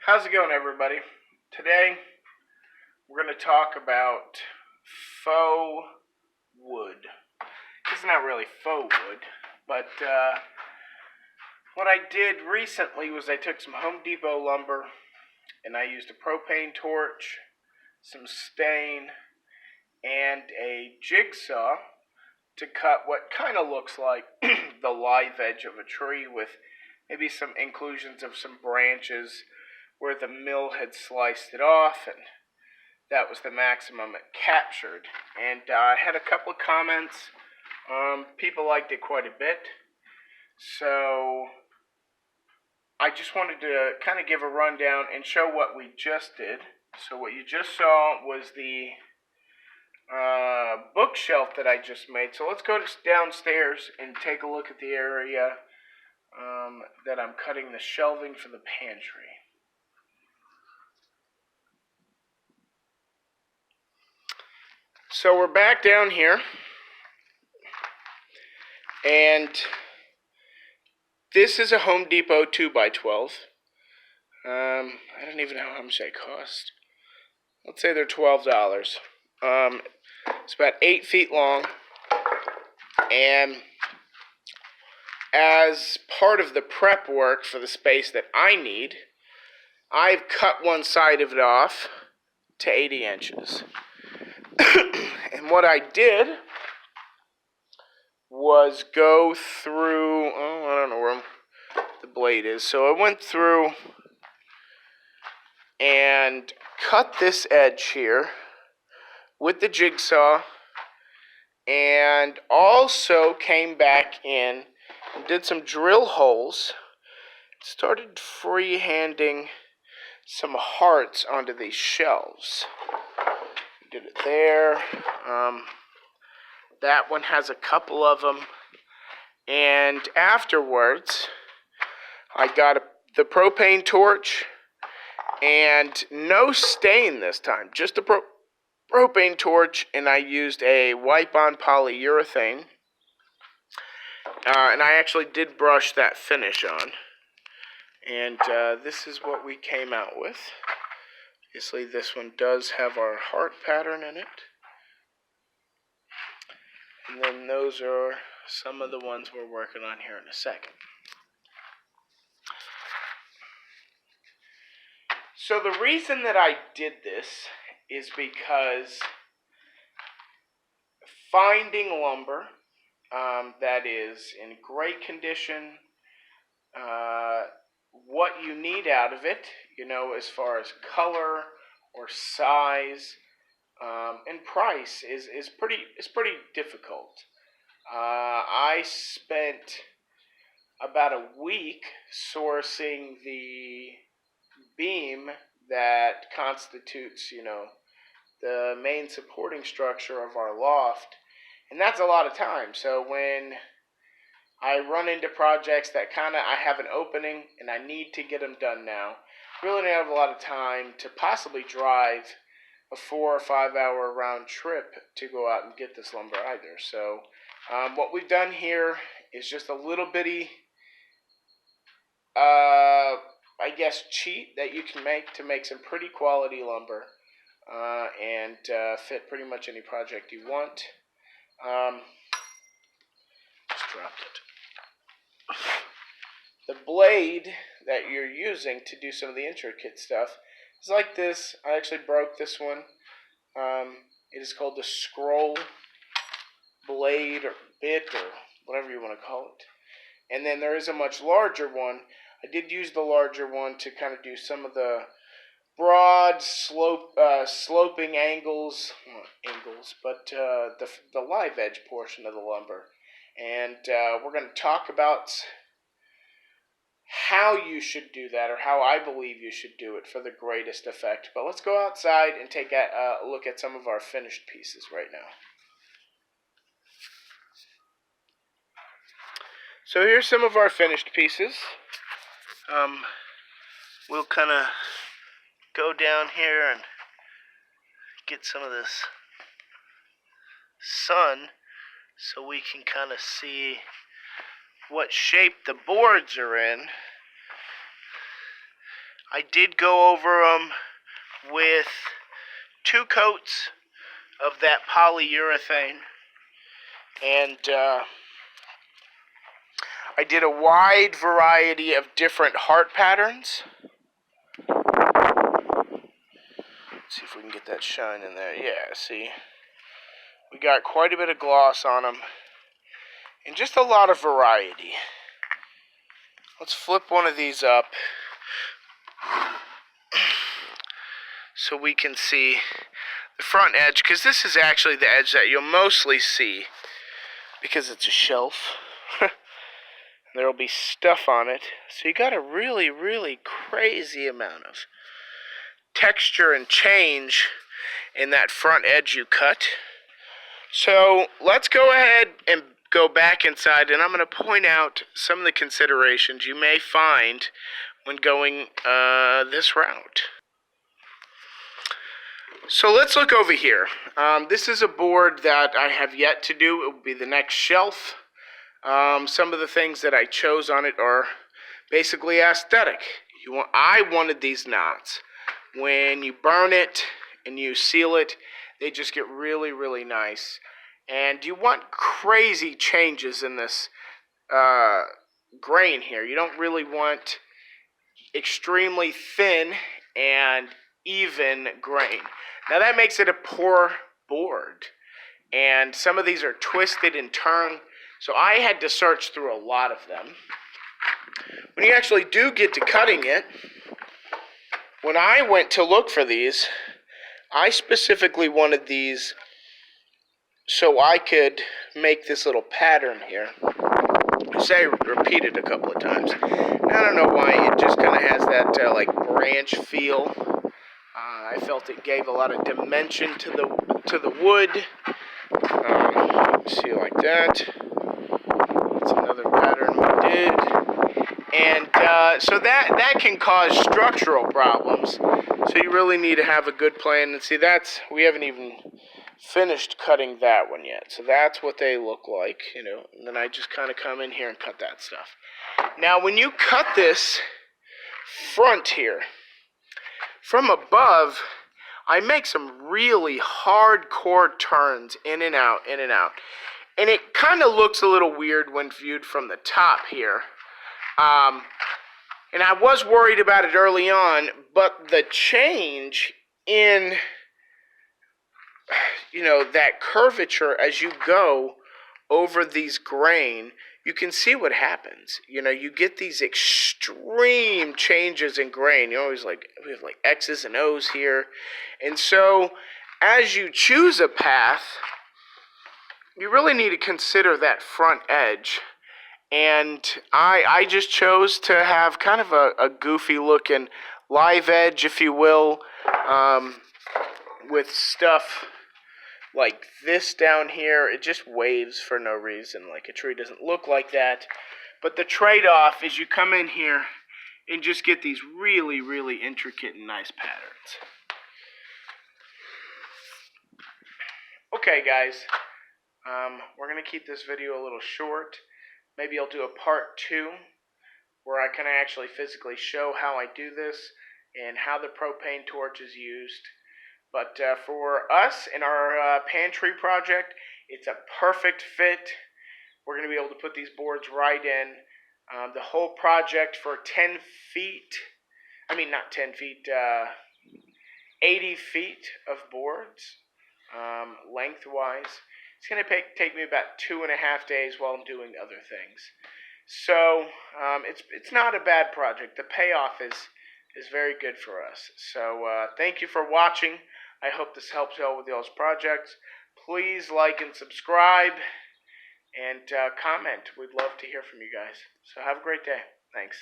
How's it going, everybody? Today, we're going to talk about faux wood. It's not really faux wood, but what I did recently was I took some Home Depot lumber and I used a propane torch, some stain, and a jigsaw to cut what kind of looks like the live edge of a tree with maybe some inclusions of some branches where the mill had sliced it off, and that was the maximum it captured. And I had a couple of comments. People liked it quite a bit. So I just wanted to kind of give a rundown and show what we just did. So what you just saw was the bookshelf that I just made. So let's go downstairs and take a look at the area that I'm cutting the shelving for the pantry. So we're back down here, and this is a Home Depot 2x12. I don't even know how much they cost. Let's say they're $12. It's about 8 feet long, and as part of the prep work for the space that I need, I've cut one side of it off to 80 inches. And what I did was go through, I don't know where the blade is. So I went through and cut this edge here with the jigsaw, and also came back in and did some drill holes. Started freehanding some hearts onto these shelves. Did it there. That one has a couple of them. And afterwards, I got the propane torch, and no stain this time, just a propane torch, and I used a wipe-on polyurethane. And I actually did brush that finish on. And this is what we came out with. Obviously, this one does have our heart pattern in it. And then those are some of the ones we're working on here in a second. So the reason that I did this is because finding lumber that is in great condition, what you need out of it, as far as color or size, and price is pretty difficult. I spent about a week sourcing the beam that constitutes, the main supporting structure of our loft, and that's a lot of time. So when I run into projects that I have an opening and I need to get them done now, really don't have a lot of time to possibly drive a 4 or 5 hour round trip to go out and get this lumber either. So what we've done here is just a little bitty, cheat that you can make to make some pretty quality lumber and fit pretty much any project you want. Just dropped it. The blade that you're using to do some of the intricate stuff is like this. I actually broke this one. It is called the scroll blade or bit or whatever you want to call it. And then there is a much larger one. I did use the larger one to kind of do some of the broad sloping angles, but the live edge portion of the lumber. And we're going to talk about how you should do that, or how I believe you should do it for the greatest effect. But let's go outside and take a look at some of our finished pieces right now. So here's some of our finished pieces. We'll kind of go down here and get some of this sun so we can kind of see what shape the boards are in. I did go over them with 2 coats of that polyurethane, and I did a wide variety of different heart patterns. Let's see if we can get that shine in there. Yeah, see? We got quite a bit of gloss on them, and just a lot of variety. Let's flip one of these up so we can see the front edge, because this is actually the edge that you'll mostly see because it's a shelf. There'll be stuff on it, so you got a really, really crazy amount of texture and change in that front edge you cut. So let's go ahead and go back inside, and I'm going to point out some of the considerations you may find when going this route. So let's look over here. This is a board that I have yet to do. It will be the next shelf. Some of the things that I chose on it are basically aesthetic. I wanted these knots. When you burn it and you seal it, they just get really, really nice. And you want crazy changes in this grain here. You don't really want extremely thin and even grain. Now that makes it a poor board. And some of these are twisted and turned. So I had to search through a lot of them. When you actually do get to cutting it, when I went to look for these, I specifically wanted these so I could make this little pattern here. Say repeat it a couple of times. I don't know why, it just kind of has that like branch feel. I felt it gave a lot of dimension to the wood. See, like that. That's another pattern we did. And so that can cause structural problems. So you really need to have a good plan. And see, we haven't even finished cutting that one yet. So that's what they look like, you know. And then I just kind of come in here and cut that stuff. Now, when you cut this front here, from above, I make some really hardcore turns in and out, in and out. And it kind of looks a little weird when viewed from the top here. And I was worried about it early on, but the change in, you know, that curvature as you go over these grain, you can see what happens. You know, you get these extreme changes in grain. You always we have like X's and O's here. And so as you choose a path, you really need to consider that front edge. And I just chose to have kind of a goofy looking live edge, if you will, with stuff like this down here. It just waves for no reason. Like a tree doesn't look like that. But the trade-off is you come in here and just get these really, really intricate and nice patterns. Okay, guys. We're going to keep this video a little short. Maybe I'll do a part 2 where I can actually physically show how I do this and how the propane torch is used. But for us in our pantry project, it's a perfect fit. We're going to be able to put these boards right in. The whole project for 10 feet, I mean not 10 feet, 80 feet of boards lengthwise. It's going to take me about 2.5 days while I'm doing other things. So it's not a bad project. The payoff is very good for us. So thank you for watching. I hope this helps you out with y'all's projects. Please like and subscribe and comment. We'd love to hear from you guys. So have a great day. Thanks.